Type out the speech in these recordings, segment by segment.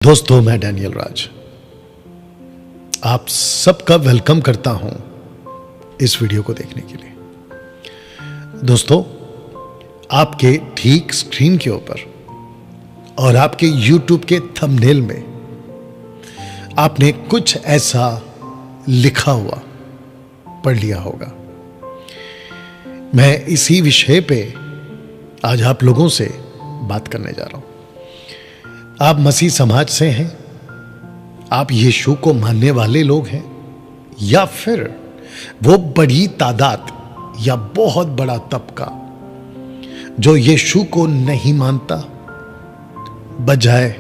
दोस्तों, मैं डैनियल राज आप सबका वेलकम करता हूं इस वीडियो को देखने के लिए। दोस्तों, आपके ठीक स्क्रीन के ऊपर और आपके YouTube के थंबनेल में आपने कुछ ऐसा लिखा हुआ पढ़ लिया होगा। मैं इसी विषय पे आज आप लोगों से बात करने जा रहा हूं। आप मसीह समाज से हैं, आप यीशु को मानने वाले लोग हैं, या फिर वो बड़ी तादाद या बहुत बड़ा तबका जो यीशु को नहीं मानता, बजाय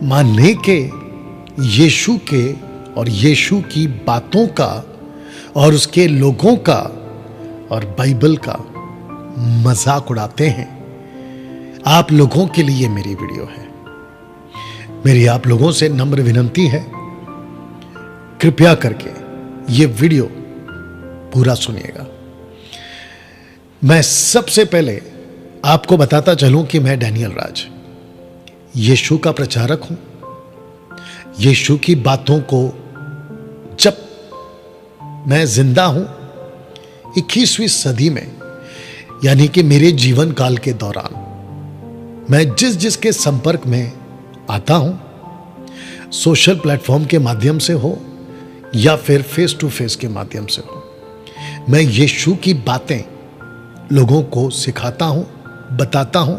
मानने के यीशु के और यीशु की बातों का और उसके लोगों का और बाइबल का मजाक उड़ाते हैं। आप लोगों के लिए मेरी वीडियो है। मेरी आप लोगों से नम्र विनती है, कृपया करके ये वीडियो पूरा सुनिएगा। मैं सबसे पहले आपको बताता चलूं कि मैं डैनियल राज यीशु का प्रचारक हूं। यीशु की बातों को जब मैं जिंदा हूं 21वीं सदी में, यानी कि मेरे जीवन काल के दौरान, मैं जिसके संपर्क में आता हूं, सोशल प्लेटफॉर्म के माध्यम से हो या फिर फेस टू फेस के माध्यम से हो, मैं यीशु की बातें लोगों को सिखाता हूं, बताता हूं।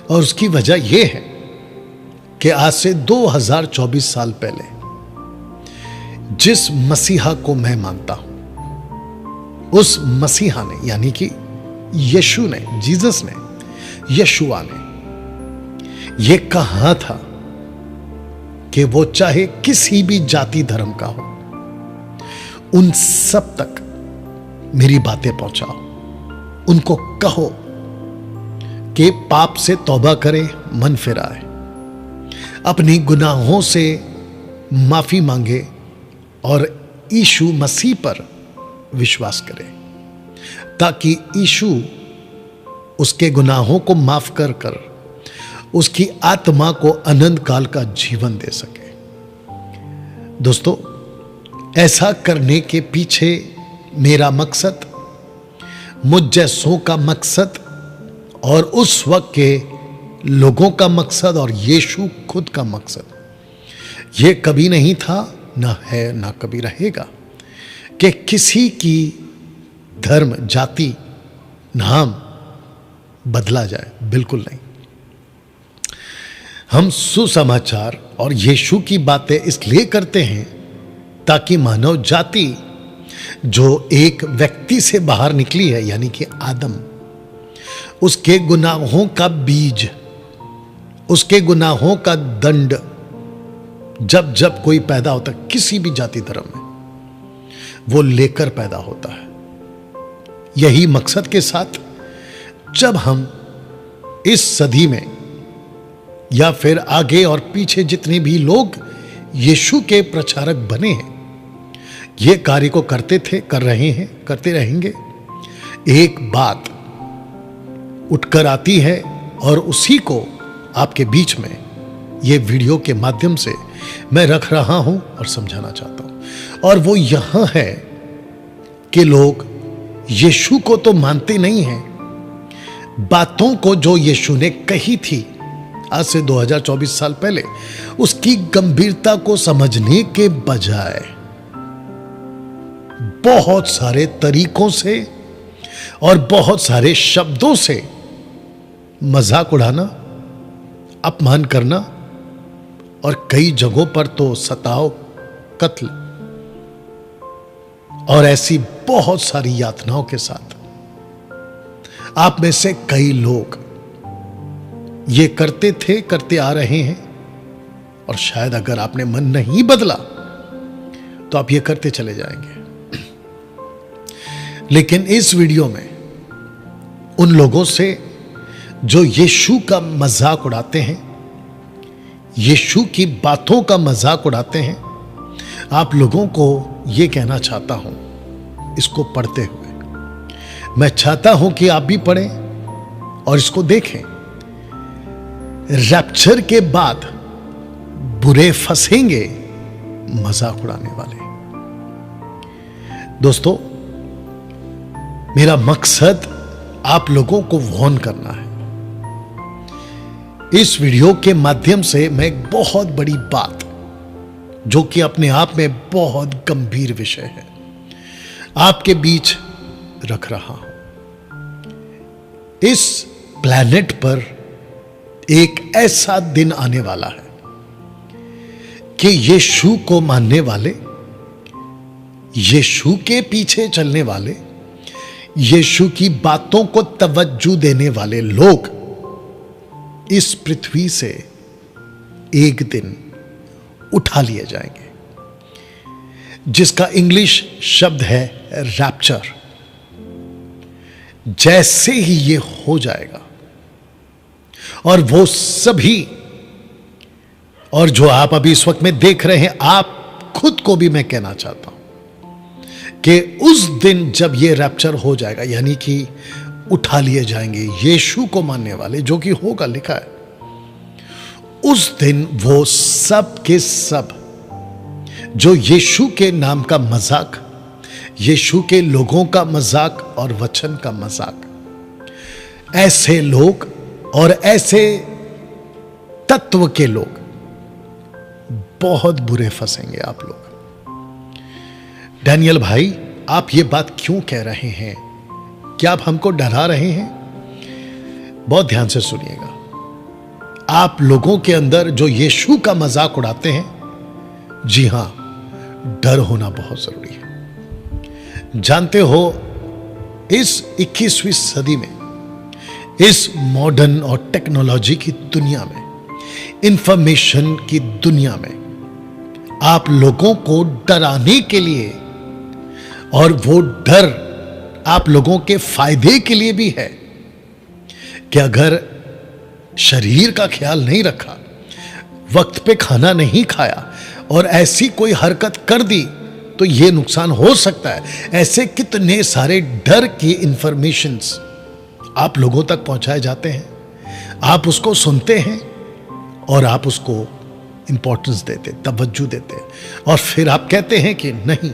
और उसकी वजह यह है कि आज से 2024 साल पहले जिस मसीहा को मैं मानता हूं, उस मसीहा ने, यानी कि यीशु ने, जीसस ने, यशुआ ने ये कहा था कि वो चाहे किसी भी जाति धर्म का हो, उन सब तक मेरी बातें पहुंचाओ। उनको कहो कि पाप से तौबा करे, मन फिराए, अपनी गुनाहों से माफी मांगे और यीशु मसीह पर विश्वास करे, ताकि यीशु उसके गुनाहों को माफ कर उसकी आत्मा को अनंत काल का जीवन दे सके। दोस्तों, ऐसा करने के पीछे मेरा मकसद, मुझ जैसों का मकसद और उस वक्त के लोगों का मकसद और यीशु खुद का मकसद ये कभी नहीं था, ना है, ना कभी रहेगा कि किसी की धर्म, जाति, नाम बदला जाए। बिल्कुल नहीं। हम सुसमाचार और यीशु की बातें इसलिए करते हैं ताकि मानव जाति जो एक व्यक्ति से बाहर निकली है, यानी कि आदम, उसके गुनाहों का बीज, उसके गुनाहों का दंड जब जब कोई पैदा होता है किसी भी जाति धर्म में, वो लेकर पैदा होता है। यही मकसद के साथ जब हम इस सदी में या फिर आगे और पीछे जितने भी लोग यीशु के प्रचारक बने हैं, ये कार्य को करते थे, कर रहे हैं, करते रहेंगे। एक बात उठकर आती है और उसी को आपके बीच में ये वीडियो के माध्यम से मैं रख रहा हूं और समझाना चाहता हूं। और वो यहां है कि लोग यीशु को तो मानते नहीं हैं, बातों को जो यीशु ने कही थी आज से 2024 साल पहले, उसकी गंभीरता को समझने के बजाय बहुत सारे तरीकों से और बहुत सारे शब्दों से मजाक उड़ाना, अपमान करना और कई जगहों पर तो सताव, कत्ल और ऐसी बहुत सारी यातनाओं के साथ आप में से कई लोग ये करते थे, करते आ रहे हैं। और शायद अगर आपने मन नहीं बदला तो आप ये करते चले जाएंगे। लेकिन इस वीडियो में उन लोगों से जो यीशु का मजाक उड़ाते हैं, यीशु की बातों का मजाक उड़ाते हैं, आप लोगों को यह कहना चाहता हूं, इसको पढ़ते हुए मैं चाहता हूं कि आप भी पढ़ें और इसको देखें। रैप्चर के बाद बुरे फंसेंगे मजाक उड़ाने वाले। दोस्तों, मेरा मकसद आप लोगों को वार्न करना है। इस वीडियो के माध्यम से मैं एक बहुत बड़ी बात, जो कि अपने आप में बहुत गंभीर विषय है, आपके बीच रख रहा हूं। इस प्लैनेट पर एक ऐसा दिन आने वाला है कि यीशु को मानने वाले, यीशु के पीछे चलने वाले, यीशु की बातों को तवज्जो देने वाले लोग इस पृथ्वी से एक दिन उठा लिए जाएंगे, जिसका इंग्लिश शब्द है रैप्चर। जैसे ही ये हो जाएगा और वो सभी, और जो आप अभी इस वक्त में देख रहे हैं, आप खुद को भी मैं कहना चाहता हूं कि उस दिन जब ये रैप्चर हो जाएगा, यानी कि उठा लिए जाएंगे यीशु को मानने वाले, जो कि होगा, लिखा है, उस दिन वो सब के सब जो यीशु के नाम का मजाक, यीशु के लोगों का मजाक और वचन का मजाक, ऐसे लोग और ऐसे तत्व के लोग बहुत बुरे फंसेंगे। आप लोग, डैनियल भाई, आप ये बात क्यों कह रहे हैं? क्या आप हमको डरा रहे हैं? बहुत ध्यान से सुनिएगा। आप लोगों के अंदर जो यीशु का मजाक उड़ाते हैं, जी हां, डर होना बहुत जरूरी है। जानते हो, इस 21वीं सदी में, इस मॉडर्न और टेक्नोलॉजी की दुनिया में, इंफॉर्मेशन की दुनिया में, आप लोगों को डराने के लिए, और वो डर आप लोगों के फायदे के लिए भी है, कि अगर शरीर का ख्याल नहीं रखा, वक्त पे खाना नहीं खाया और ऐसी कोई हरकत कर दी, तो ये नुकसान हो सकता है। ऐसे कितने सारे डर की इंफॉर्मेशंस आप लोगों तक पहुंचाए जाते हैं, आप उसको सुनते हैं और आप उसको इंपॉर्टेंस देते, तवज्जो देते, और फिर आप कहते हैं कि नहीं,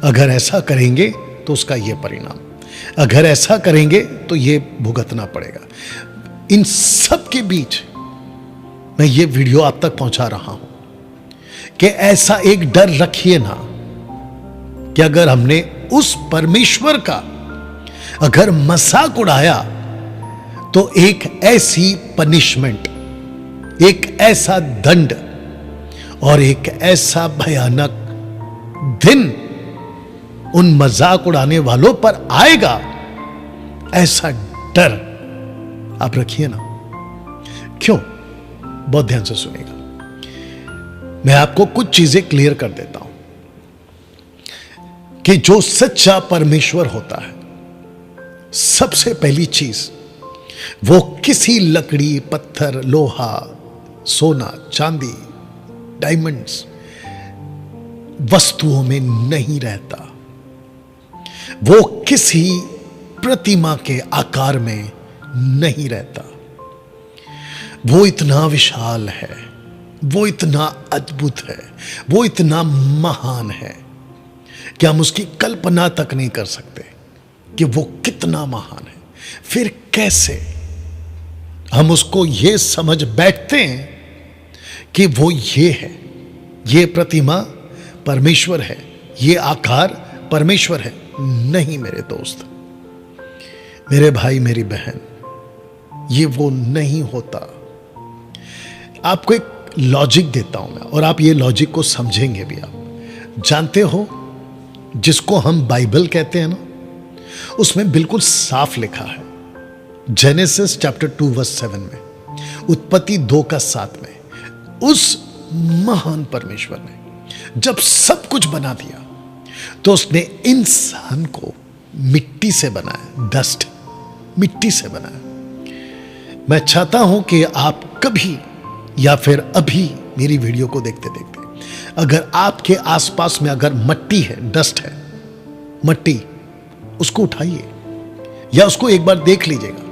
अगर ऐसा करेंगे तो उसका ये परिणाम, अगर ऐसा करेंगे तो ये भुगतना पड़ेगा। इन सब के बीच मैं ये वीडियो आप तक पहुंचा रहा हूं कि ऐसा एक डर रखिए ना कि अगर हमने उस परमेश्वर का अगर मजाक उड़ाया, तो एक ऐसी पनिशमेंट, एक ऐसा दंड और एक ऐसा भयानक दिन उन मजाक उड़ाने वालों पर आएगा। ऐसा डर आप रखिए ना। क्यों? बहुत ध्यान से सुनिएगा। मैं आपको कुछ चीजें क्लियर कर देता हूं कि जो सच्चा परमेश्वर होता है, सबसे पहली चीज, वो किसी लकड़ी, पत्थर, लोहा, सोना, चांदी, डायमंड्स वस्तुओं में नहीं रहता। वो किसी प्रतिमा के आकार में नहीं रहता। वो इतना विशाल है, वो इतना अद्भुत है, वो इतना महान है कि हम उसकी कल्पना तक नहीं कर सकते कि वो कितना महान है। फिर कैसे हम उसको ये समझ बैठते हैं कि वो ये है, ये प्रतिमा परमेश्वर है, ये आकार परमेश्वर है? नहीं मेरे दोस्त, मेरे भाई, मेरी बहन, ये वो नहीं होता। आपको एक लॉजिक देता हूं मैं, और आप ये लॉजिक को समझेंगे भी। आप जानते हो, जिसको हम बाइबल कहते हैं ना, उसमें बिल्कुल साफ लिखा है, जेनेसिस चैप्टर 2 वर्स 7 में, उत्पत्ति 2:7 में, उस महान परमेश्वर ने जब सब कुछ बना दिया, तो उसने इंसान को मिट्टी से बनाया, डस्ट, मिट्टी से बनाया। मैं चाहता हूं कि आप कभी या फिर अभी मेरी वीडियो को देखते देखते, अगर आपके आसपास में अगर मट्टी है, डस्ट है, मट्टी, उसको उठाइए या उसको एक बार देख लीजिएगा।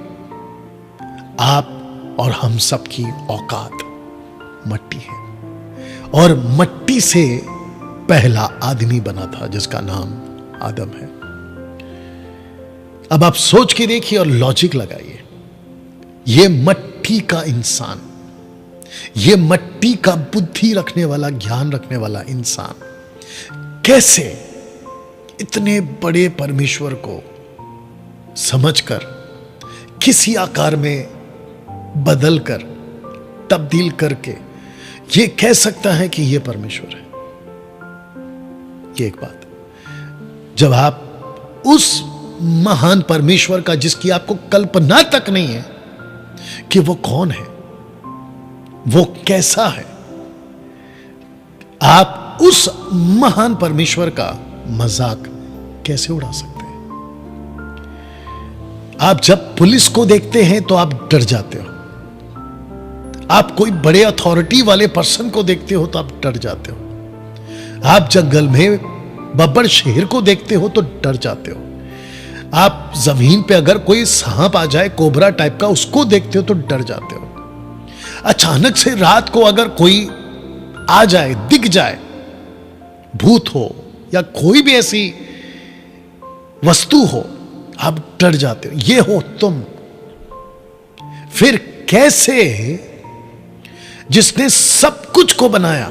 आप और हम सब की औकात मट्टी है। और मट्टी से पहला आदमी बना था जिसका नाम आदम है। अब आप सोच के देखिए और लॉजिक लगाइए, यह मट्टी का इंसान, यह मट्टी का बुद्धि रखने वाला, ज्ञान रखने वाला इंसान कैसे इतने बड़े परमेश्वर को समझकर किसी आकार में बदलकर, तब्दील करके यह कह सकता है कि यह परमेश्वर है। यह एक बात। जब आप उस महान परमेश्वर का, जिसकी आपको कल्पना तक नहीं है कि वो कौन है, वो कैसा है, आप उस महान परमेश्वर का मजाक कैसे उड़ा सकते हैं? आप जब पुलिस को देखते हैं तो आप डर जाते हो, आप कोई बड़े अथॉरिटी वाले पर्सन को देखते हो तो आप डर जाते हो, आप जंगल में बब्बर शेर को देखते हो तो डर जाते हो, आप जमीन पे अगर कोई सांप आ जाए कोबरा टाइप का, उसको देखते हो तो डर जाते हो। अचानक से रात को अगर कोई आ जाए, दिख जाए, भूत हो या कोई भी ऐसी वस्तु हो, आप डर जाते हो। ये हो तुम। फिर कैसे जिसने सब कुछ को बनाया,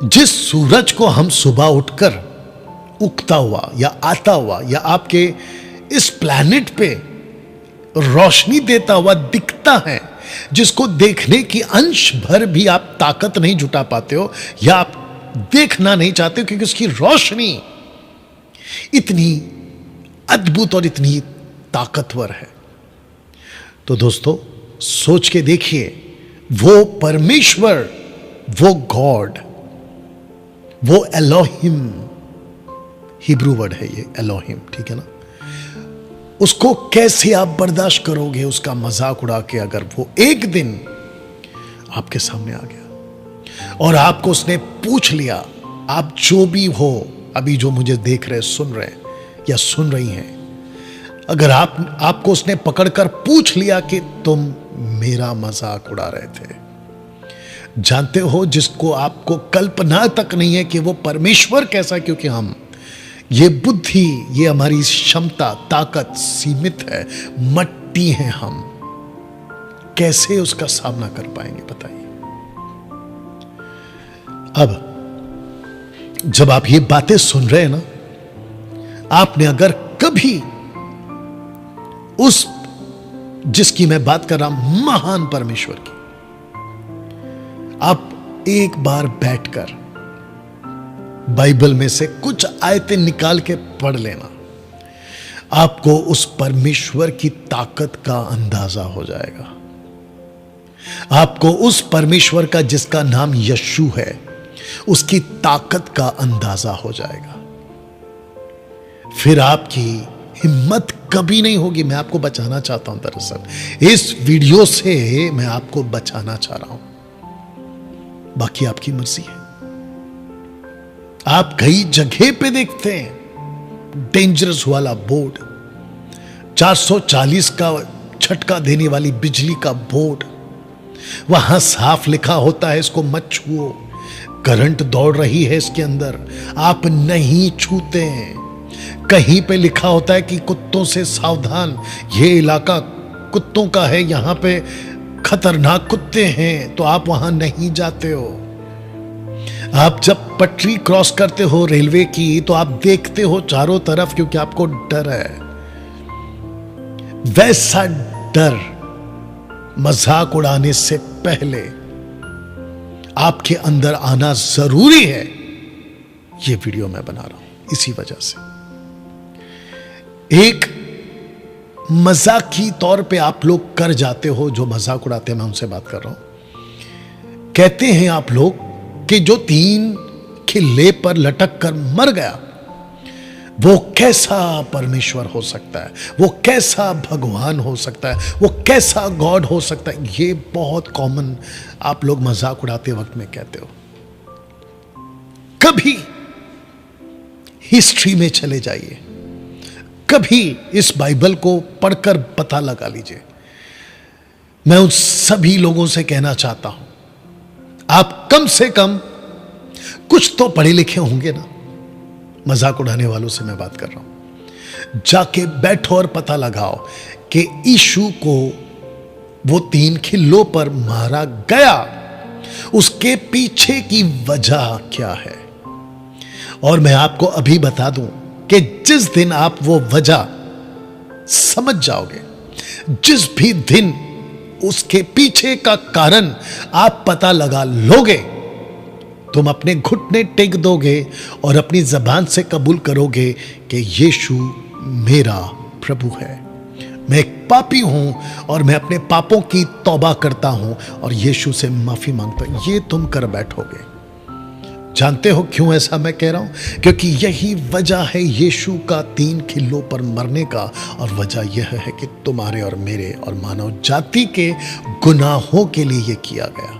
जिस सूरज को हम सुबह उठकर उगता हुआ या आता हुआ या आपके इस प्लैनेट पे रोशनी देता हुआ दिखता है, जिसको देखने की अंश भर भी आप ताकत नहीं जुटा पाते हो या आप देखना नहीं चाहते हो, क्योंकि उसकी रोशनी इतनी अद्भुत और इतनी ताकतवर है। तो दोस्तों सोच के देखिए, वो परमेश्वर, वो गॉड, वो एलोहिम, हिब्रू वर्ड है ये एलोहिम, ठीक है ना, उसको कैसे आप बर्दाश्त करोगे उसका मजाक उड़ा के, अगर वो एक दिन आपके सामने आ गया और आपको उसने पूछ लिया, आप जो भी हो, अभी जो मुझे देख रहे, सुन रहे या सुन रही हैं, अगर आपको उसने पकड़कर पूछ लिया कि तुम मेरा मजाक उड़ा रहे थे, जानते हो जिसको आपको कल्पना तक नहीं है कि वो परमेश्वर कैसा, क्योंकि हम ये बुद्धि, ये हमारी क्षमता, ताकत सीमित है, मट्टी हैं हम, कैसे उसका सामना कर पाएंगे बताइए। अब जब आप ये बातें सुन रहे हैं ना, आपने अगर कभी उस, जिसकी मैं बात कर रहा हूं, महान परमेश्वर की, आप एक बार बैठकर बाइबल में से कुछ आयतें निकाल के पढ़ लेना, आपको उस परमेश्वर की ताकत का अंदाजा हो जाएगा। आपको उस परमेश्वर का, जिसका नाम यीशु है, उसकी ताकत का अंदाजा हो जाएगा। फिर आपकी हिम्मत कभी नहीं होगी। मैं आपको बचाना चाहता हूं, दरअसल इस वीडियो से मैं आपको बचाना चाह रहा हूं, बाकी आपकी मर्जी है। आप कई जगह पे देखते हैं डेंजरस वाला बोर्ड, 440 का झटका देने वाली बिजली का बोर्ड, वहां साफ लिखा होता है इसको मत छुओ, करंट दौड़ रही है इसके अंदर, आप नहीं छूते हैं। कहीं पे लिखा होता है कि कुत्तों से सावधान, ये इलाका कुत्तों का है, यहां पे खतरनाक कुत्ते हैं, तो आप वहां नहीं जाते हो। आप जब पटरी क्रॉस करते हो रेलवे की, तो आप देखते हो चारों तरफ, क्योंकि आपको डर है। वैसा डर मजाक उड़ाने से पहले आपके अंदर आना जरूरी है। यह वीडियो मैं बना रहा हूं इसी वजह से। एक मजाकी तौर पे आप लोग कर जाते हो, जो मजाक उड़ाते हैं, मैं उनसे बात कर रहा हूं। कहते हैं आप लोग कि जो 3 खिल्ले पर लटक कर मर गया, वो कैसा परमेश्वर हो सकता है, वो कैसा भगवान हो सकता है, वो कैसा गॉड हो सकता है। ये बहुत कॉमन आप लोग मजाक उड़ाते वक्त में कहते हो। कभी हिस्ट्री में चले जाइए, कभी इस बाइबल को पढ़कर पता लगा लीजिए। मैं उन सभी लोगों से कहना चाहता हूं आप कम से कम कुछ तो पढ़े लिखे होंगे ना। मजाक उड़ाने वालों से मैं बात कर रहा हूं। जाके बैठो और पता लगाओ कि यीशु को वो 3 खिल्लों पर मारा गया, उसके पीछे की वजह क्या है। और मैं आपको अभी बता दूं कि जिस दिन आप वो वजह समझ जाओगे, जिस भी दिन उसके पीछे का कारण आप पता लगा लोगे, तुम अपने घुटने टेक दोगे और अपनी जबान से कबूल करोगे कि यीशु मेरा प्रभु है। मैं एक पापी हूं और मैं अपने पापों की तौबा करता हूं और यीशु से माफी मांगता हूं। ये तुम कर बैठोगे। जानते हो क्यों ऐसा मैं कह रहा हूं? क्योंकि यही वजह है यीशु का 3 खिल्लों पर मरने का। और वजह यह है कि तुम्हारे और मेरे और मानव जाति के गुनाहों के लिए यह किया गया।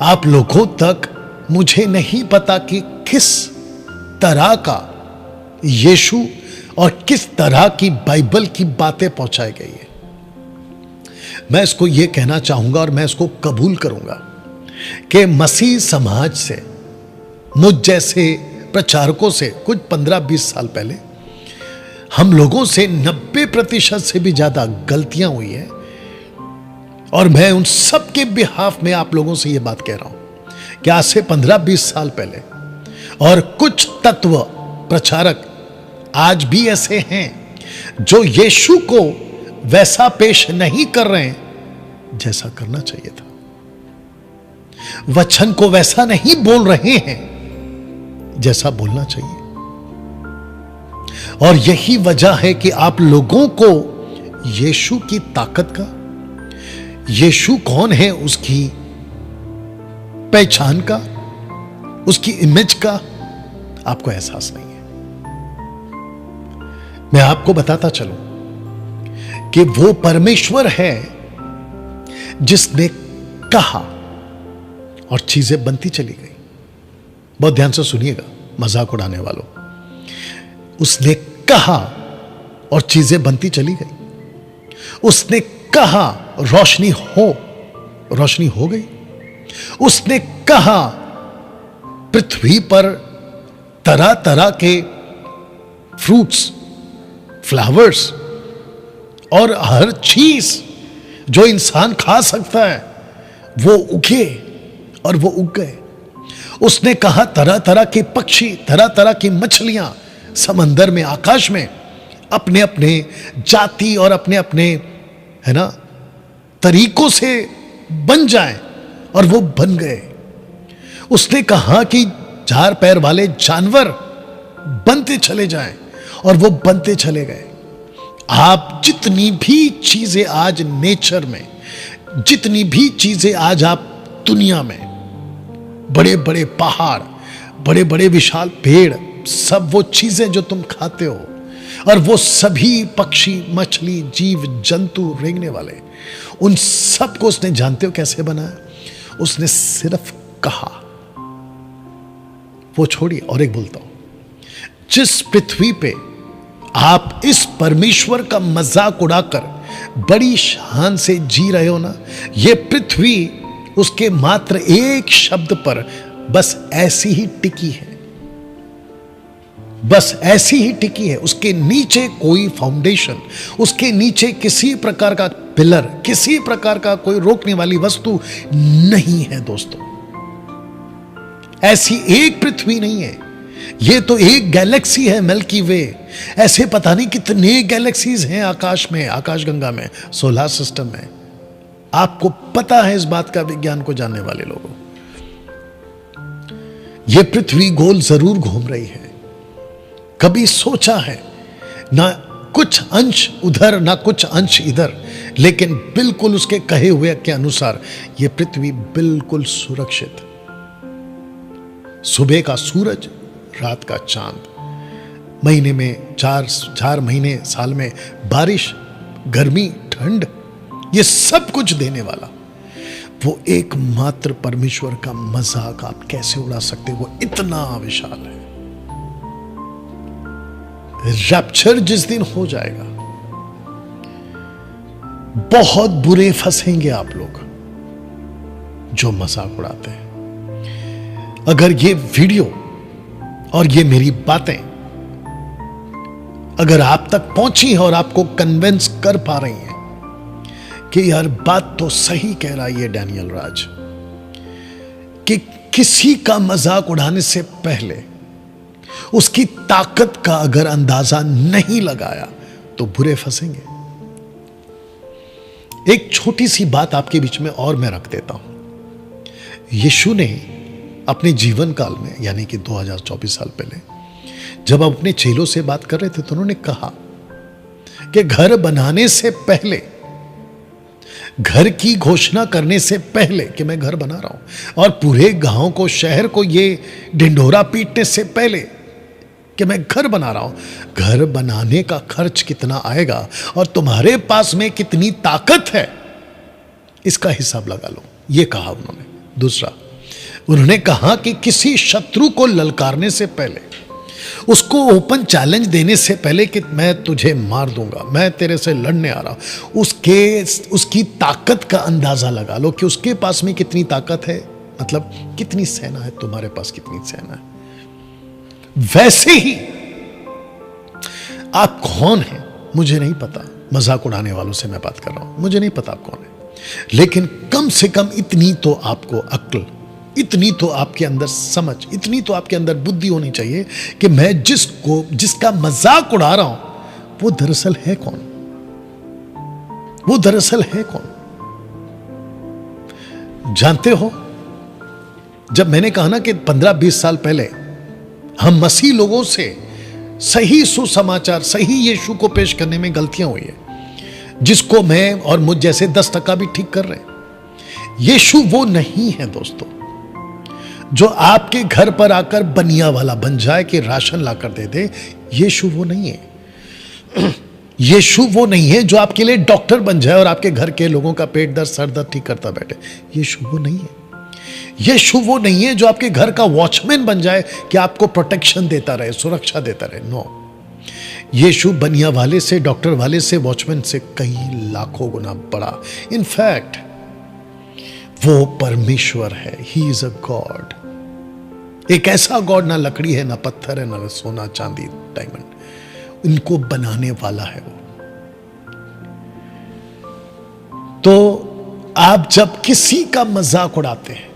आप लोगों तक मुझे नहीं पता कि किस तरह का यीशु और किस तरह की बाइबल की बातें पहुंचाई गई है। मैं इसको यह कहना चाहूंगा और मैं इसको कबूल करूंगा कि मसीह समाज से, मुझ जैसे प्रचारकों से कुछ 15-20 साल पहले हम लोगों से 90% से भी ज्यादा गलतियां हुई हैं। और मैं उन सब के बिहाफ में आप लोगों से यह बात कह रहा हूं कि आज से 15-20 साल पहले और कुछ तत्व प्रचारक आज भी ऐसे हैं जो यीशु को वैसा पेश नहीं कर रहे हैं जैसा करना चाहिए था, वचन को वैसा नहीं बोल रहे हैं जैसा बोलना चाहिए। और यही वजह है कि आप लोगों को यीशु की ताकत का, यीशु कौन है उसकी पहचान का, उसकी इमेज का आपको एहसास नहीं है। मैं आपको बताता चलूं कि वो परमेश्वर है जिसने कहा और चीजें बनती चली गई। बहुत ध्यान से सुनिएगा मजाक उड़ाने वालों। उसने कहा और चीजें बनती चली गई। उसने कहा रोशनी हो, रोशनी हो गई। उसने कहा पृथ्वी पर तरह तरह के फ्रूट्स, फ्लावर्स और हर चीज जो इंसान खा सकता है वो उगे और वो उग गए। उसने कहा तरह तरह के पक्षी, तरह तरह की मछलियां समंदर में, आकाश में अपने अपने जाति और अपने अपने, है ना, तरीकों से बन जाएं और वो बन गए। उसने कहा कि 4 पैर वाले जानवर बनते चले जाएं और वो बनते चले गए। आप जितनी भी चीजें आज नेचर में, जितनी भी चीजें आज आप दुनिया में, बड़े बड़े पहाड़, बड़े बड़े विशाल पेड़, सब वो चीजें जो तुम खाते हो और वो सभी पक्षी, मछली, जीव जंतु, रेंगने वाले, उन सब को उसने, जानते हो कैसे बनाया? उसने सिर्फ कहा। वो छोड़िए, और एक बोलता हूं, जिस पृथ्वी पे आप इस परमेश्वर का मजाक उड़ाकर बड़ी शान से जी रहे हो ना, ये पृथ्वी उसके मात्र एक शब्द पर बस ऐसी ही टिकी है, बस ऐसी ही टिकी है। उसके नीचे कोई फाउंडेशन, उसके नीचे किसी प्रकार का पिलर, किसी प्रकार का कोई रोकने वाली वस्तु नहीं है दोस्तों। ऐसी एक पृथ्वी नहीं है, ये तो एक गैलेक्सी है, मिल्की वे। ऐसे पता नहीं कितने गैलेक्सीज हैं आकाश में, आकाशगंगा में, सोलर सिस्टम में। आपको पता है इस बात का, विज्ञान को जानने वाले लोगों। यह पृथ्वी गोल जरूर घूम रही है। कभी सोचा है ना कुछ अंश उधर ना कुछ अंश इधर, लेकिन बिल्कुल उसके कहे हुए के अनुसार यह पृथ्वी बिल्कुल सुरक्षित। सुबह का सूरज, रात का चांद, महीने में 4 महीने साल में बारिश, गर्मी, ठंड, ये सब कुछ देने वाला वो एकमात्र परमेश्वर का मजाक आप कैसे उड़ा सकते? वो इतना विशाल है। रैप्चर जिस दिन हो जाएगा, बहुत बुरे फंसेंगे आप लोग। जो मजाक उड़ाते हैं। अगर ये वीडियो और ये मेरी बातें अगर आप तक पहुंची है और आपको कन्विंस कर पा रही हैं कि यार बात तो सही कह रहा है ये डैनियल राज, कि किसी का मजाक उड़ाने से पहले उसकी ताकत का अगर अंदाजा नहीं लगाया तो बुरे फंसेंगे। एक छोटी सी बात आपके बीच में और मैं रख देता हूं। यीशु ने अपने जीवन काल में, यानी कि 2024 साल पहले, जब आप अपने चेलों से बात कर रहे थे तो उन्होंने कहा कि घर बनाने से पहले, घर की घोषणा करने से पहले कि मैं घर बना रहा हूं, और पूरे गांव को, शहर को ये ढिंढोरा पीटने से पहले कि मैं घर बना रहा हूं, घर बनाने का खर्च कितना आएगा और तुम्हारे पास में कितनी ताकत है, इसका हिसाब लगा लो, ये कहा उन्होंने। दूसरा, उन्होंने कहा कि किसी शत्रु को ललकारने से पहले, उसको ओपन चैलेंज देने से पहले कि मैं तुझे मार दूंगा, मैं तेरे से लड़ने आ रहा हूं, उसकी ताकत का अंदाजा लगा लो कि उसके पास में कितनी ताकत है, मतलब कितनी सेना है, तुम्हारे पास कितनी सेना है। वैसे ही आप कौन हैं मुझे नहीं पता, मजाक उड़ाने वालों से मैं बात कर रहा हूं, मुझे नहीं पता आप कौन है, लेकिन कम से कम इतनी तो आपको अक्ल, इतनी तो आपके अंदर समझ, इतनी तो आपके अंदर बुद्धि होनी चाहिए कि मैं जिसका मजाक उड़ा रहा हूं वो दरअसल है कौन, वो दरअसल है कौन। जानते हो, जब मैंने कहा ना कि 15-20 साल पहले हम मसीह लोगों से सही सुसमाचार, सही यीशु को पेश करने में गलतियां हुई है, जिसको मैं और मुझ जैसे 10% भी ठीक कर रहे हैं। यीशु वो नहीं है दोस्तों जो आपके घर पर आकर बनिया वाला बन जाए कि राशन लाकर दे दे। यीशु वो नहीं है। यीशु वो नहीं है जो आपके लिए डॉक्टर बन जाए और आपके घर के लोगों का पेट दर्द, सर दर्द ठीक करता बैठे। यीशु वो नहीं है। यीशु वो नहीं है जो आपके घर का वॉचमैन बन जाए कि आपको प्रोटेक्शन देता रहे, सुरक्षा देता रहे। नो, यीशु बनिया वाले से, डॉक्टर वाले से, वॉचमैन से कई लाखों गुना बड़ा। इनफैक्ट वो परमेश्वर है। He is a God. एक ऐसा गॉड, ना लकड़ी है, ना पत्थर है, ना सोना चांदी डायमंड, इनको बनाने वाला है वो। तो आप जब किसी का मजाक उड़ाते हैं,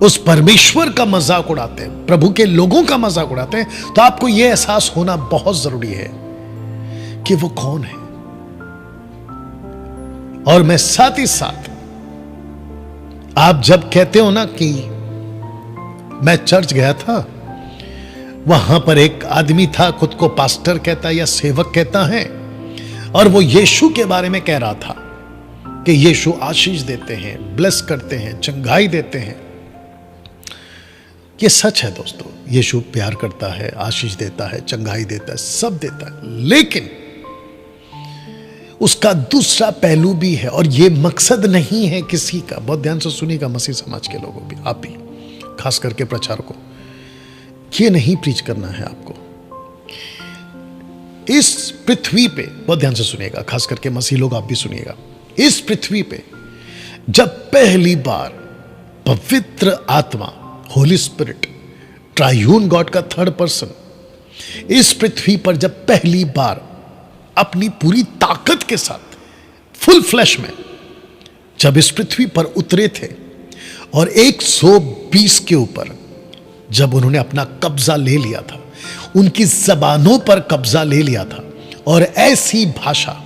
उस परमेश्वर का मजाक उड़ाते हैं, प्रभु के लोगों का मजाक उड़ाते हैं, तो आपको यह एहसास होना बहुत जरूरी है कि वो कौन है। और मैं साथ ही साथ, आप जब कहते हो ना कि मैं चर्च गया था, वहां पर एक आदमी था, खुद को पास्टर कहता है या सेवक कहता है, और वो यीशु के बारे में कह रहा था कि यीशु आशीष देते हैं, ब्लेस करते हैं, चंगाई देते हैं। ये सच है दोस्तों, यीशु प्यार करता है, आशीष देता है, चंगाई देता है, सब देता है। लेकिन उसका दूसरा पहलू भी है, और ये मकसद नहीं है किसी का, बहुत ध्यान से सुनिएगा मसीह समाज के लोगों भी, आप भी, खास करके प्रचारकों, ये नहीं प्रीच करना है आपको। इस पृथ्वी पे, बहुत ध्यान से सुनिएगा, खास करके मसीह लोग आप भी सुनिएगा, इस पृथ्वी पे जब पहली बार पवित्र आत्मा, होली स्पिरिट, ट्रायून गॉड का थर्ड पर्सन, इस पृथ्वी पर जब पहली बार अपनी पूरी ताकत के साथ, फुल फ्लैश में जब इस पृथ्वी पर उतरे थे, और 120 के ऊपर जब उन्होंने अपना कब्जा ले लिया था, उनकी जबानों पर कब्जा ले लिया था, और ऐसी भाषा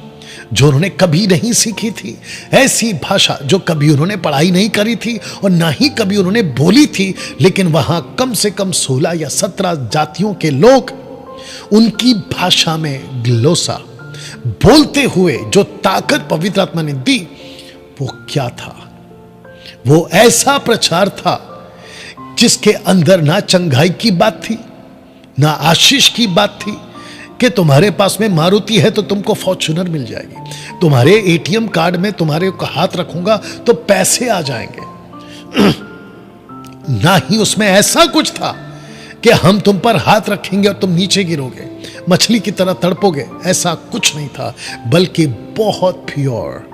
जो उन्होंने कभी नहीं सीखी थी, ऐसी भाषा जो कभी उन्होंने पढ़ाई नहीं करी थी और ना ही कभी उन्होंने बोली थी, लेकिन वहां कम से कम 16 या 17 जातियों के लोग उनकी भाषा में ग्लोसा बोलते हुए जो ताकत पवित्र आत्मा ने दी, वो क्या था? वो ऐसा प्रचार था जिसके अंदर ना चंगाई की बात थी, ना आशीष की बात थी कि तुम्हारे पास में मारुति है तो तुमको फॉर्च्यूनर मिल जाएगी, तुम्हारे एटीएम कार्ड में तुम्हारे को हाथ रखूंगा तो पैसे आ जाएंगे। ना ही उसमें ऐसा कुछ था कि हम तुम पर हाथ रखेंगे और तुम नीचे गिरोगे, मछली की तरह तड़पोगे, ऐसा कुछ नहीं था, बल्कि बहुत प्योर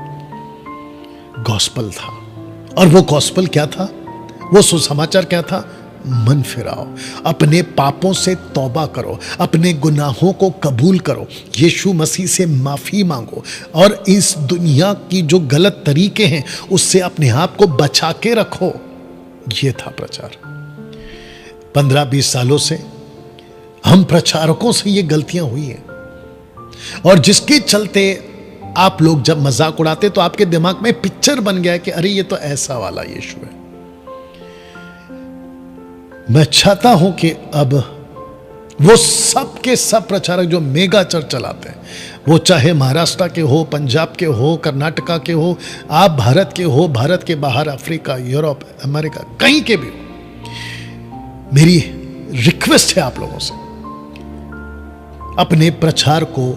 गॉस्पल था। और वो गॉस्पेल क्या था, वो सुसमाचार क्या था? मन फिराओ, अपने पापों से तौबा करो, अपने गुनाहों को कबूल करो, यीशु मसीह से माफी मांगो और इस दुनिया की जो गलत तरीके हैं उससे अपने आप को बचा के रखो। ये था प्रचार। 15-20 सालों से हम प्रचारकों से ये गलतियां हुई हैं, और जिसके चलते आप लोग जब मजाक उड़ाते तो आपके दिमाग में पिक्चर बन गया कि अरे ये तो ऐसा वाला यीशु है। मैं चाहता हूं कि अब वो सब के सब प्रचारक जो मेगा चर्च चलाते हैं, वो चाहे महाराष्ट्र के हो, पंजाब के हो, कर्नाटका के हो, आप भारत के हो, भारत के बाहर अफ्रीका, यूरोप, अमेरिका, कहीं के भी हो, मेरी रिक्वेस्ट है आप लोगों से, अपने प्रचार को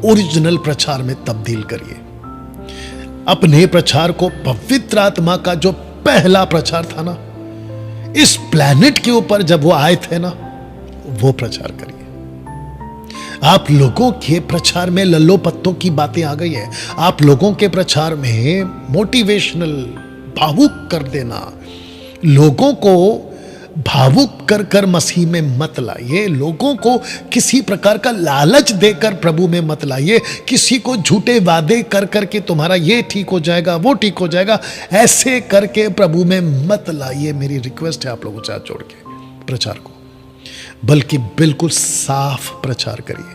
ओरिजिनल प्रचार में तब्दील करिए। अपने प्रचार को पवित्र आत्मा का जो पहला प्रचार था ना इस प्लैनेट के ऊपर, जब वो आए थे ना, वो प्रचार करिए। आप लोगों के प्रचार में लल्लो पत्तों की बातें आ गई है। आप लोगों के प्रचार में मोटिवेशनल, भावुक कर देना, लोगों को भावुक कर कर मसीह में मत लाइए, लोगों को किसी प्रकार का लालच देकर प्रभु में मत लाइए, किसी को झूठे वादे कर करके तुम्हारा ये ठीक हो जाएगा, वो ठीक हो जाएगा, ऐसे करके प्रभु में मत लाइए। मेरी रिक्वेस्ट है आप लोगों से हाथ जोड़ के प्रचार को, बल्कि बिल्कुल साफ प्रचार करिए।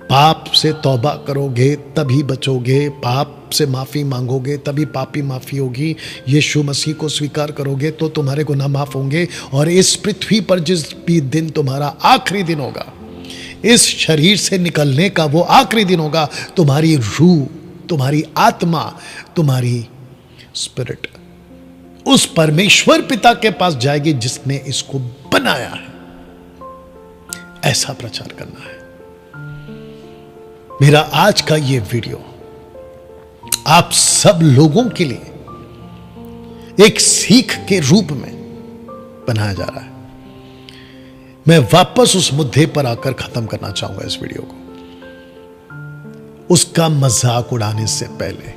पाप से तौबा करोगे तभी बचोगे, पाप से माफी मांगोगे तभी पापी माफी होगी, यीशु मसीह को स्वीकार करोगे तो तुम्हारे गुनाह माफ होंगे, और इस पृथ्वी पर जिस भी दिन तुम्हारा आखिरी दिन होगा, इस शरीर से निकलने का वो आखिरी दिन होगा, तुम्हारी रूह, तुम्हारी आत्मा, तुम्हारी स्पिरिट उस परमेश्वर पिता के पास जाएगी जिसने इसको बनाया है। ऐसा प्रचार करना है। मेरा आज का ये वीडियो आप सब लोगों के लिए एक सीख के रूप में बनाया जा रहा है। मैं वापस उस मुद्दे पर आकर खत्म करना चाहूंगा इस वीडियो को। उसका मजाक उड़ाने से पहले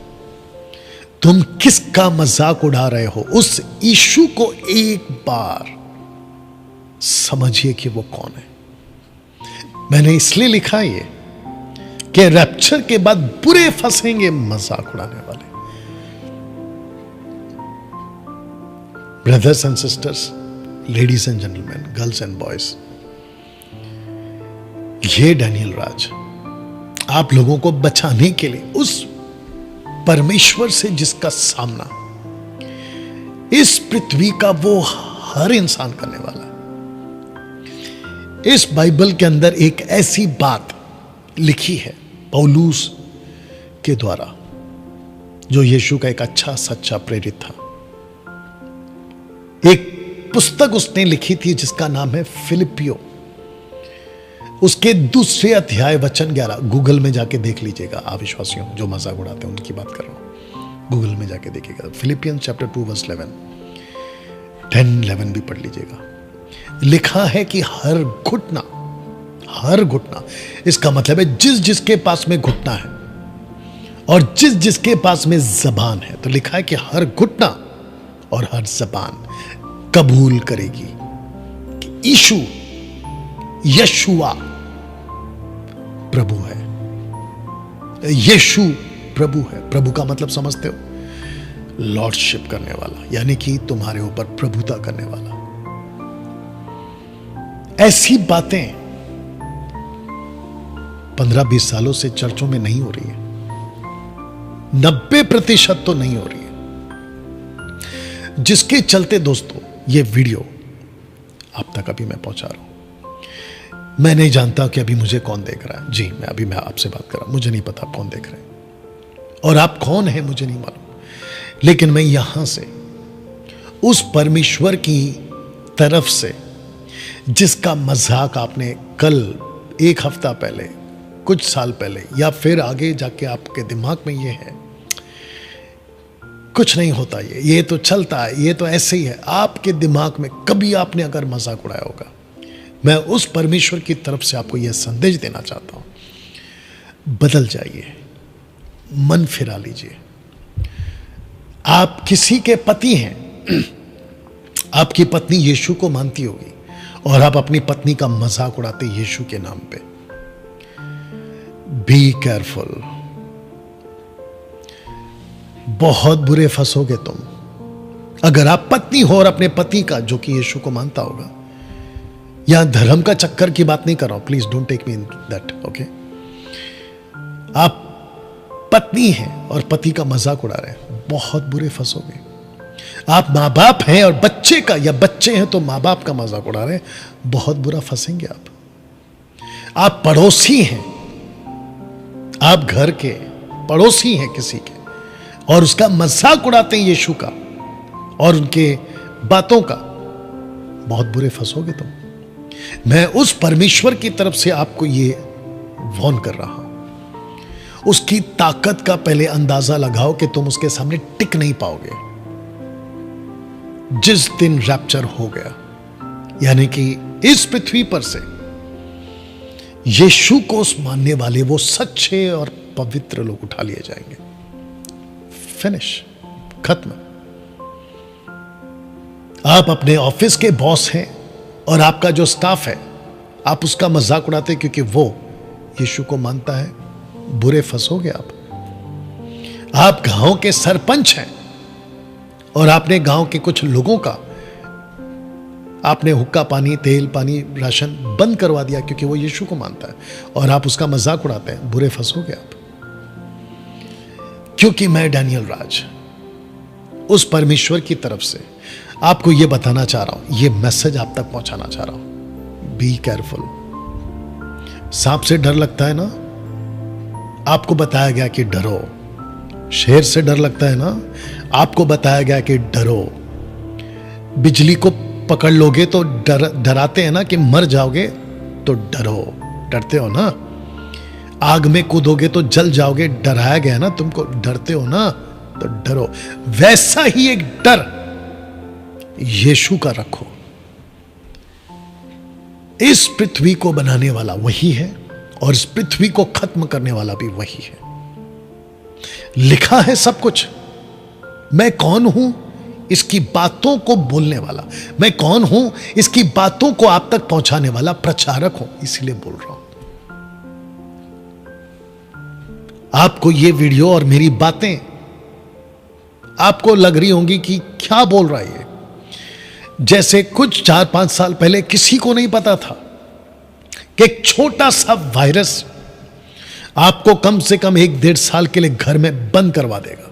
तुम किसका मजाक उड़ा रहे हो, उस यीशु को एक बार समझिए कि वो कौन है। मैंने इसलिए लिखा ये कि रैप्चर के बाद बुरे फंसेंगे मजाक उड़ाने वाले। Brothers and sisters, ladies and gentleman, girls and boys, ये डैनियल राज आप लोगों को बचाने के लिए उस परमेश्वर से जिसका सामना इस पृथ्वी का वो हर इंसान करने वाला है। इस बाइबल के अंदर एक ऐसी बात लिखी है पौलुस के द्वारा, जो यीशु का एक अच्छा सच्चा प्रेरित था। एक पुस्तक उसने लिखी थी जिसका नाम है फिलिपियो। उसके 2 अध्याय वचन 11, गूगल में जाके देख लीजिएगा। अविश्वासियों जो मजाक उड़ाते हैं उनकी बात कर रहा हूं, गूगल में जाके देखिएगा। फिलिपियंस चैप्टर 2 वर्स 11, 10-11 भी पढ़ लीजिएगा। लिखा है कि हर घुटना, इसका मतलब है जिस जिसके पास में घुटना है और जिस जिसके पास में जबान है, तो लिखा है कि हर घुटना और हर जबान कबूल करेगी कि यशुआ प्रभु है। यीशु प्रभु है। प्रभु का मतलब समझते हो? लॉर्डशिप करने वाला, यानी कि तुम्हारे ऊपर प्रभुता करने वाला। ऐसी बातें 15-20 सालों से चर्चों में नहीं हो रही है। 90% तो नहीं हो रही है, जिसके चलते दोस्तों ये वीडियो आप तक अभी मैं पहुंचा रहा हूं। मैं नहीं जानता कि अभी मुझे कौन देख रहा है। जी, मैं आपसे बात कर रहा हूं, मुझे नहीं पता कौन देख रहे हैं और आप कौन हैं मुझे नहीं मालूम, लेकिन मैं यहां से उस परमेश्वर की तरफ से जिसका मजाक आपने कल, 1 हफ्ता पहले, कुछ साल पहले, या फिर आगे जाके आपके दिमाग में ये है कुछ नहीं होता, ये तो चलता है, ये तो ऐसे ही है, आपके दिमाग में कभी आपने अगर मजाक उड़ाया होगा, मैं उस परमेश्वर की तरफ से आपको यह संदेश देना चाहता हूं। बदल जाइए, मन फिरा लीजिए। आप किसी के पति हैं, आपकी पत्नी यीशु को मानती होगी और आप अपनी पत्नी का मजाक उड़ाते यीशु के नाम पे। बी केयरफुल, बहुत बुरे फंसोगे तुम अगर आप पत्नी हो और अपने पति का, जो कि यीशु को मानता होगा। यहां धर्म का चक्कर की बात नहीं कर रहा हूं, please don't take me in that, okay. आप पत्नी हैं और पति का मजाक उड़ा रहे हैं, बहुत बुरे फंसोगे। आप मां बाप हैं और बच्चे का, या बच्चे हैं तो मां बाप का मजाक उड़ा रहे हैं, बहुत बुरा फंसेंगे आप पड़ोसी हैं, आप घर के पड़ोसी हैं किसी के, और उसका मजाक उड़ाते हैं यीशु का और उनके बातों का, बहुत बुरे फंसोगे तुम। मैं उस परमेश्वर की तरफ से आपको ये वॉर्न कर रहा हूं। उसकी ताकत का पहले अंदाजा लगाओ कि तुम उसके सामने टिक नहीं पाओगे। जिस दिन रैप्चर हो गया, यानी कि इस पृथ्वी पर से यीशु को मानने वाले वो सच्चे और पवित्र लोग उठा लिए जाएंगे। फिनिश, खत्म। आप अपने ऑफिस के बॉस हैं और आपका जो स्टाफ है, आप उसका मजाक उड़ाते क्योंकि वो यीशु को मानता है, बुरे फंसोगे आप गांव के सरपंच हैं और आपने गांव के कुछ लोगों का आपने हुक्का पानी, तेल पानी, राशन बंद करवा दिया क्योंकि वो यीशु को मानता है और आप उसका मजाक उड़ाते हैं, बुरे फंसोगे आप। क्योंकि मैं डैनियल राज उस परमेश्वर की तरफ से आपको यह बताना चाह रहा हूं, यह मैसेज आप तक पहुंचाना चाह रहा हूं। Be careful. सांप से डर लगता है ना, आपको बताया गया कि डरो। शेर से डर लगता है ना, आपको बताया गया कि डरो। बिजली को पकड़ लोगे तो डराते हैं ना कि मर जाओगे, तो डरो, डरते हो ना। आग में कूदोगे तो जल जाओगे, डराया गया ना तुमको, डरते हो ना, तो डरो। वैसा ही एक डर यीशु का रखो। इस पृथ्वी को बनाने वाला वही है और इस पृथ्वी को खत्म करने वाला भी वही है। लिखा है सब कुछ। मैं कौन हूं इसकी बातों को बोलने वाला, मैं कौन हूं इसकी बातों को आप तक पहुंचाने वाला प्रचारक हूं, इसलिए बोल रहा हूं। आपको यह वीडियो और मेरी बातें आपको लग रही होंगी कि क्या बोल रहा है, जैसे कुछ 4-5 साल पहले किसी को नहीं पता था कि एक छोटा सा वायरस आपको कम से कम 1-1.5 साल के लिए घर में बंद करवा देगा।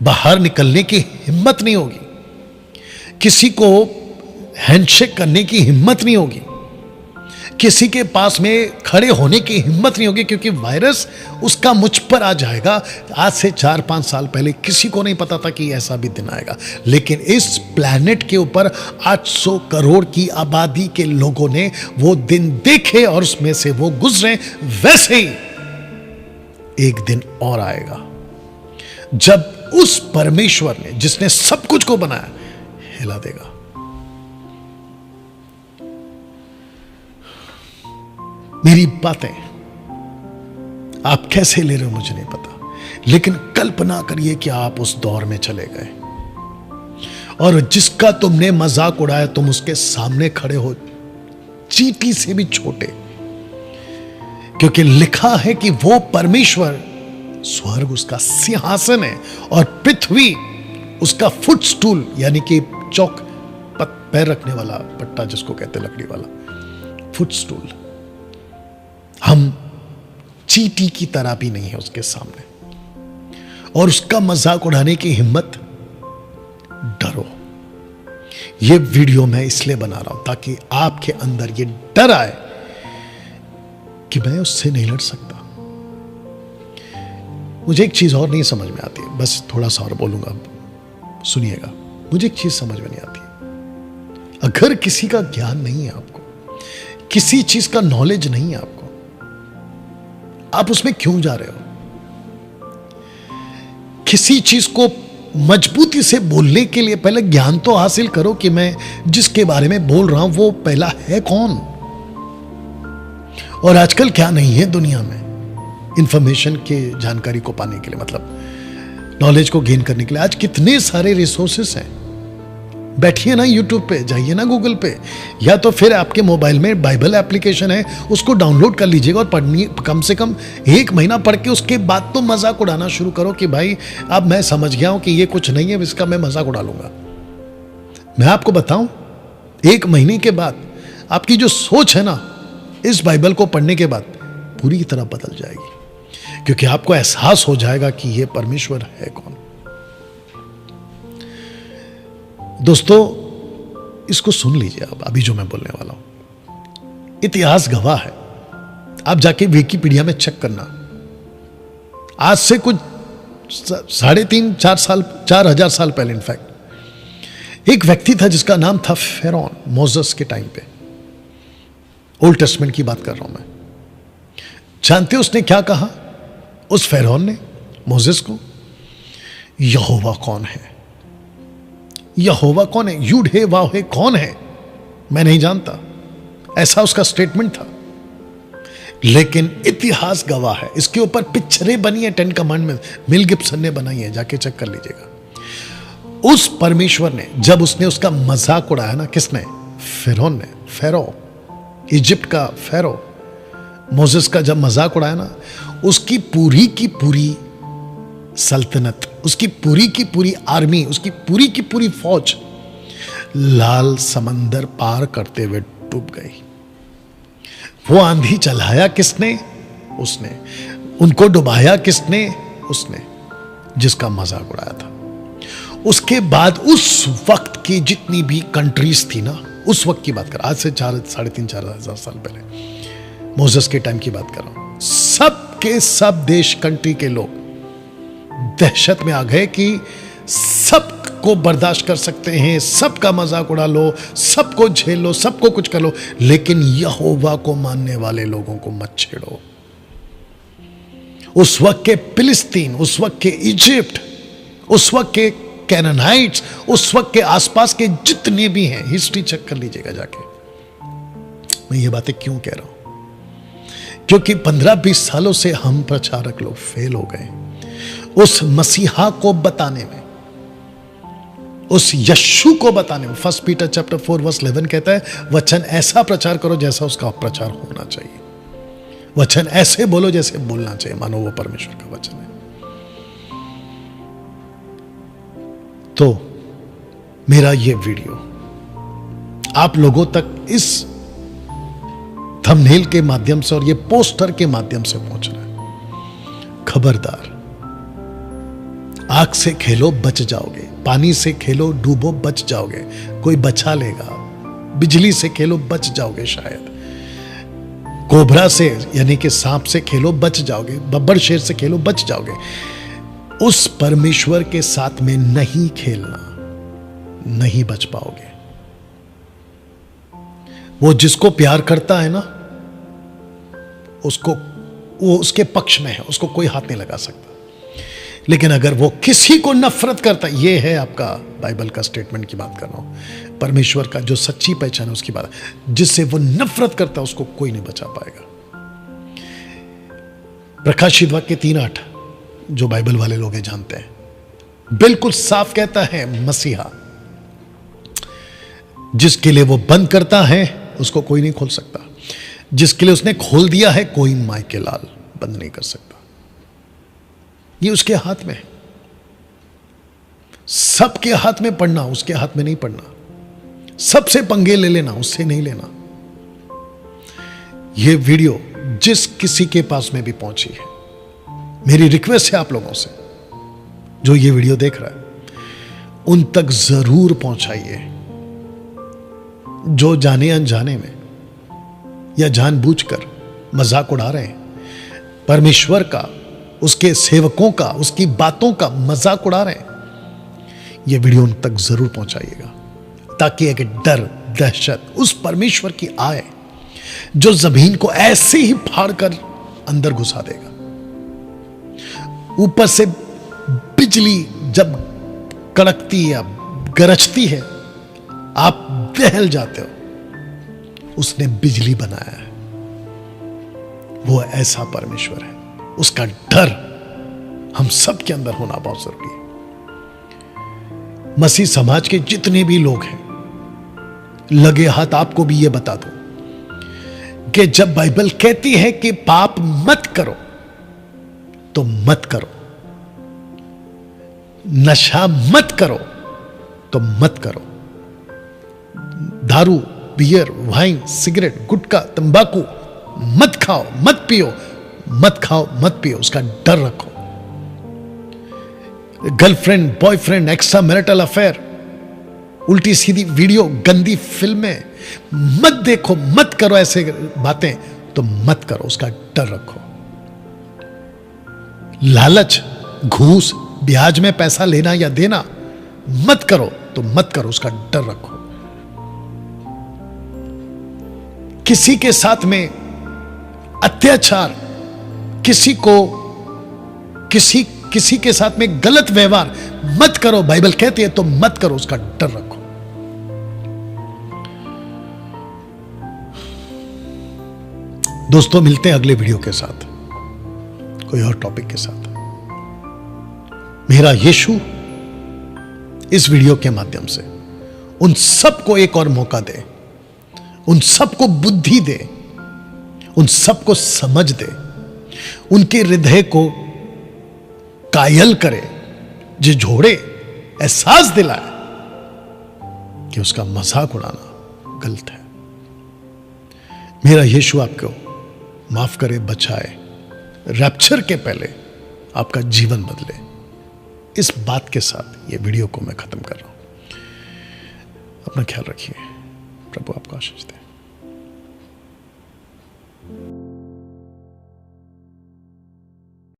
बाहर निकलने की हिम्मत नहीं होगी, किसी को हैंडशेक करने की हिम्मत नहीं होगी, किसी के पास में खड़े होने की हिम्मत नहीं होगी, क्योंकि वायरस उसका मुझ पर आ जाएगा। आज से 4-5 साल पहले किसी को नहीं पता था कि ऐसा भी दिन आएगा, लेकिन इस प्लैनेट के ऊपर 800 करोड़ की आबादी के लोगों ने वो दिन देखे और उसमें से वो गुजरे। वैसे ही एक दिन और आएगा जब उस परमेश्वर ने, जिसने सब कुछ को बनाया, हिला देगा। मेरी बातें आप कैसे ले रहे हो मुझे नहीं पता, लेकिन कल्पना करिए कि आप उस दौर में चले गए और जिसका तुमने मजाक उड़ाया तुम उसके सामने खड़े हो, चींटी से भी छोटे, क्योंकि लिखा है कि वो परमेश्वर, स्वर्ग उसका सिंहासन है और पृथ्वी उसका फुटस्टूल, यानी कि चौक पैर रखने वाला पट्टा जिसको कहते लकड़ी वाला फुटस्टूल। हम चींटी की तरह भी नहीं है उसके सामने, और उसका मजाक उड़ाने की हिम्मत, डरो। यह वीडियो मैं इसलिए बना रहा हूं ताकि आपके अंदर यह डर आए कि मैं उससे नहीं लड़ सकता। मुझे एक चीज और नहीं समझ में आती है, बस थोड़ा सा और बोलूंगा, सुनिएगा। मुझे एक चीज समझ में नहीं आती, अगर किसी का ज्ञान नहीं है आपको, किसी चीज का नॉलेज नहीं है आपको, आप उसमें क्यों जा रहे हो? किसी चीज को मजबूती से बोलने के लिए पहले ज्ञान तो हासिल करो कि मैं जिसके बारे में बोल रहा हूं वो पहला है कौन। और आजकल क्या नहीं है दुनिया में इंफॉर्मेशन के जानकारी को पाने के लिए, मतलब नॉलेज को गेन करने के लिए। आज कितने सारे रिसोर्सेस हैं, बैठिए ना यूट्यूब पे, जाइए ना गूगल पे, या तो फिर आपके मोबाइल में बाइबल एप्लीकेशन है, उसको डाउनलोड कर लीजिएगा और पढ़नी, कम से कम 1 महीना पढ़ के उसके बाद तो मजाक उड़ाना शुरू करो कि भाई अब मैं समझ गया हूं कि ये कुछ नहीं है, इसका मैं मजाक उड़ा लूंगा। मैं आपको बताऊं, 1 महीने के बाद आपकी जो सोच है ना, इस बाइबल को पढ़ने के बाद पूरी तरह बदल जाएगी, क्योंकि आपको एहसास हो जाएगा कि यह परमेश्वर है कौन। दोस्तों, इसको सुन लीजिए आप, अभी जो मैं बोलने वाला हूं इतिहास गवाह है। आप जाके विकिपीडिया में चेक करना, आज से कुछ 3,500-4,000 साल पहले इनफैक्ट एक व्यक्ति था जिसका नाम था फेरौन। मोसेस के टाइम पे, ओल्ड टेस्टमेंट की बात कर रहा हूं मैं। जानते हो उसने क्या कहा? उस फेरौन ने मोसेस को, यहोवा कौन है? यहोवा कौन है? यूड हे वाव हे कौन है? मैं नहीं जानता, ऐसा उसका स्टेटमेंट था। लेकिन इतिहास गवाह है, इसके ऊपर पिक्चरें बनी है 10 कमांडमेंट, मिल गिब्सन ने बनाई है, जाके चेक कर लीजिएगा। उस परमेश्वर ने जब उसने उसका मजाक उड़ाया ना, किसने? फिरौन ने, फेरो, इजिप्ट का फेरो, मोसेस का जब मजाक उड़ाया ना, उसकी पूरी की पूरी सल्तनत, उसकी पूरी की पूरी आर्मी, उसकी पूरी की पूरी फौज लाल समंदर पार करते हुए डूब गई। वो आंधी चलाया किसने? उसने। उनको डुबाया किसने? उसने, जिसका मजाक उड़ाया था। उसके बाद उस वक्त की जितनी भी कंट्रीज थी ना, उस वक्त की बात कर, आज से 3,500-4,000 साल पहले मोसेस के टाइम की बात कर रहा हूं, सब के सब देश, कंट्री के लोग दहशत में आ गए कि सबको बर्दाश्त कर सकते हैं, सबका मजाक उड़ा लो, सबको झेल लो, सबको कुछ कर लो, लेकिन यहोवा को मानने वाले लोगों को मत छेड़ो। उस वक्त के फिलिस्तीन, उस वक्त के इजिप्ट, उस वक्त के कैनानाइट्स, उस वक्त के आसपास के जितने भी हैं, हिस्ट्री चेक कर लीजिएगा जाके। मैं ये बातें क्यों कह रहा हूं? क्योंकि 15-20 सालों से हम प्रचारक लोग फेल हो गए उस मसीहा को बताने में, उस यीशु को बताने में। 1 पीटर चैप्टर 4 वर्स 11 कहता है, वचन ऐसा प्रचार करो जैसा उसका प्रचार होना चाहिए, वचन ऐसे बोलो जैसे बोलना चाहिए, मानो वो परमेश्वर का वचन है। तो मेरा ये वीडियो आप लोगों तक इस थंबनेल के माध्यम से और ये पोस्टर के माध्यम से पहुंच रहा है। खबरदार, आग से खेलो बच जाओगे, पानी से खेलो डूबो बच जाओगे, कोई बचा लेगा। बिजली से खेलो बच जाओगे शायद, कोबरा से यानी कि सांप से खेलो बच जाओगे, बब्बर शेर से खेलो बच जाओगे। उस परमेश्वर के साथ में नहीं खेलना, नहीं बच पाओगे। वो जिसको प्यार करता है ना, उसको, वो उसके पक्ष में है, उसको कोई हाथ नहीं लगा सकता। लेकिन अगर वो किसी को नफरत करता, ये है आपका बाइबल का स्टेटमेंट की बात कर रहा हूं, परमेश्वर का जो सच्ची पहचान है उसकी बात, जिससे वो नफरत करता उसको कोई नहीं बचा पाएगा। प्रकाशित वाक्य 3:8 जो बाइबल वाले लोग जानते हैं, बिल्कुल साफ कहता है, मसीहा जिसके लिए वो बंद करता है उसको कोई नहीं खोल सकता, जिसके लिए उसने खोल दिया है कोई माई के लाल बंद नहीं कर सकता। ये उसके हाथ में है। सबके हाथ में पढ़ना, उसके हाथ में नहीं पढ़ना। सबसे पंगे ले लेना, उससे नहीं लेना। ये वीडियो जिस किसी के पास में भी पहुंची है, मेरी रिक्वेस्ट है आप लोगों से जो ये वीडियो देख रहा है, उन तक जरूर पहुंचाइए। जो जाने अनजाने में या जानबूझकर मजाक उड़ा रहे हैं, परमेश्वर का, उसके सेवकों का, उसकी बातों का मजाक उड़ा रहे हैं, यह वीडियो उन तक जरूर पहुंचाइएगा, ताकि एक डर, दहशत उस परमेश्वर की आए जो जमीन को ऐसे ही फाड़ कर अंदर घुसा देगा। ऊपर से बिजली जब कड़कती है, गरजती है, आप दहल जाते हो। उसने बिजली बनाया है, वो ऐसा परमेश्वर है। उसका डर हम सब के अंदर होना बहुत जरूरी है। मसीह समाज के जितने भी लोग हैं, लगे हाथ आपको भी यह बता दो कि जब बाइबल कहती है कि पाप मत करो तो मत करो, नशा मत करो तो मत करो, दारू, बियर, वाइन, सिगरेट, गुटखा, तंबाकू मत खाओ, मत पियो, मत खाओ, मत पियो, उसका डर रखो। Girlfriend, boyfriend, extra marital affair, उल्टी सीधी वीडियो, गंदी फिल्में मत देखो, मत करो, ऐसे बातें तो मत करो, उसका डर रखो। लालच, घूस, ब्याज में पैसा लेना या देना मत करो तो मत करो, उसका डर रखो। किसी के साथ में अत्याचार, किसी के साथ में गलत व्यवहार मत करो, बाइबल कहती है तो मत करो, उसका डर रखो। दोस्तों, मिलते हैं अगले वीडियो के साथ, कोई और टॉपिक के साथ। मेरा यीशु इस वीडियो के माध्यम से उन सबको एक और मौका दे, उन सबको बुद्धि दे, उन सबको समझ दे, उनके हृदय को कायल करे, झिझोड़े, एहसास दिलाए कि उसका मजाक उड़ाना गलत है। मेरा यीशु आपको माफ करे, बचाए, रैप्चर के पहले आपका जीवन बदले। इस बात के साथ ये वीडियो को मैं खत्म कर रहा हूं। अपना ख्याल रखिए, प्रभु आपको आशीष दे।